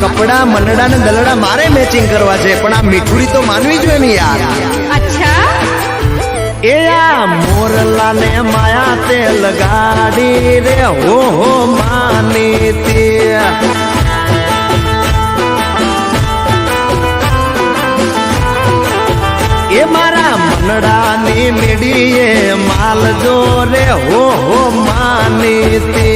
કપડા મનડા ને દલડા મારે મેચિંગ કરવા છે, પણ આ મીઠુડી તો માનવી જોઈએ ને યાર. અચ્છા એ આ મોરલા ને માયા તે લગાડી રે હો માની તે. એ મારા મનડાની મીડીએ માલ જો રે હો માની તે.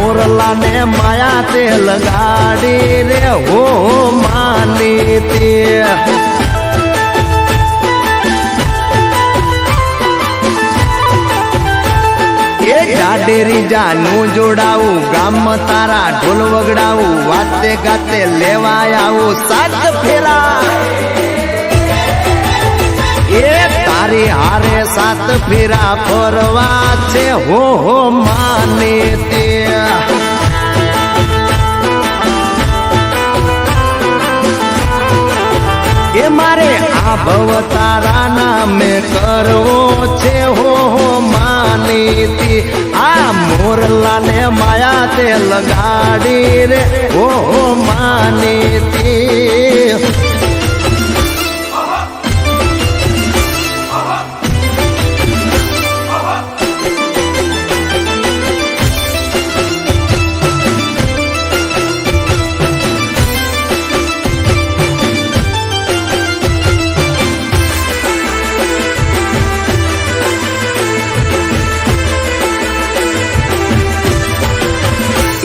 મોરલા ને માયા તે લગાડી રે હો માની તે. એ જાડેરી જાનું જોડાવું, ગામમાં તારા ઢોલ વગડાવું, વાતે ગાતે લેવા આવું સાત ફેરા. એ તારી હારે સાત ફેરા ફરવા છે હો માને તે. એ મારે આ ભવ તારા નામે કરવો છે હો માની તે. આ મોરલા ને માયા તે લગાડી રે હો માની તે.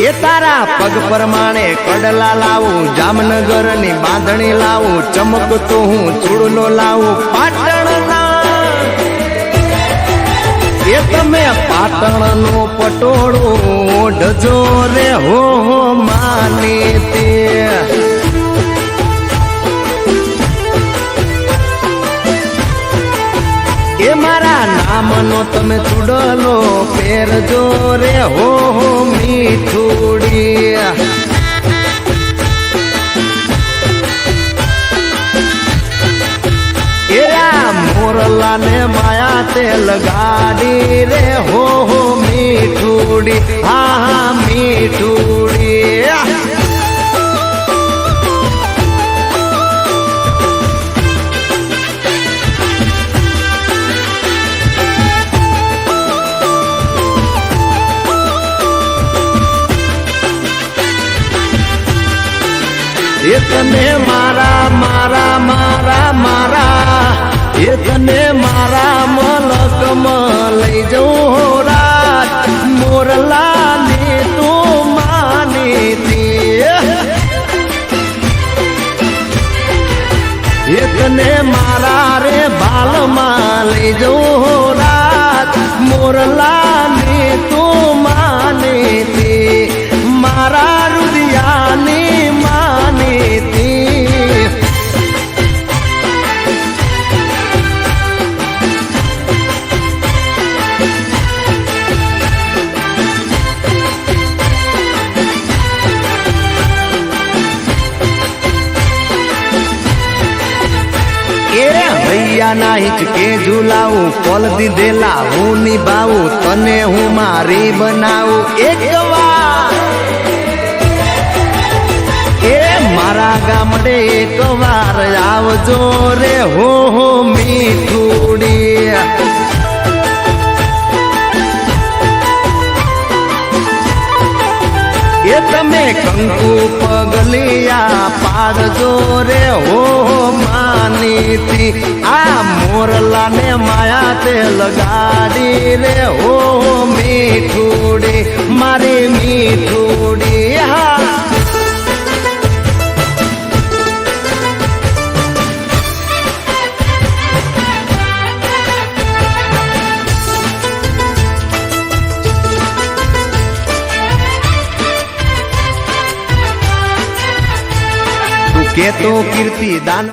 એ તારા પગ પ્રમાણે કડલા લાવું, જામનગર ની બાંધણી લાવું, ચમકતો હું ચૂડલો લાવું પાટણના. એ તમે પાટણ નું પટોળું ઓઢજો રે હો માની તે. એ મારા નામનો તમે ચૂડલો પહેરજો રે હો મીઠુડી. એ મોરલા ને માયા તે લગાડી રે હો મીઠુડી. હા મીઠુડી. એ તને મારા મારા મારા મારા, એ તને મારા મલકમાં લઈ જવું રાત. મોરલા ને તું માની તે. એ તને મારા રે બાલમાં લઈ જવું રાત. મોરલા ને તું માની તે. મારા રુદિયાની માની તે. હૈયાના હિચકે ઝુલાવું, કોલ દીધેલા હું નિભાવું, તને હું મારી બનાવું એક વાર. એ મારા ગામડે એક વાર આવજો રે હો મીઠુડી. એ તમે કંકુ પગલિયા પાડજો રે હો માની તી. આ મોરલા ને માયા તે લગાડી રે હો મીઠુડી, મારી મીઠુડી. હા કે તો કીર્તિ દાન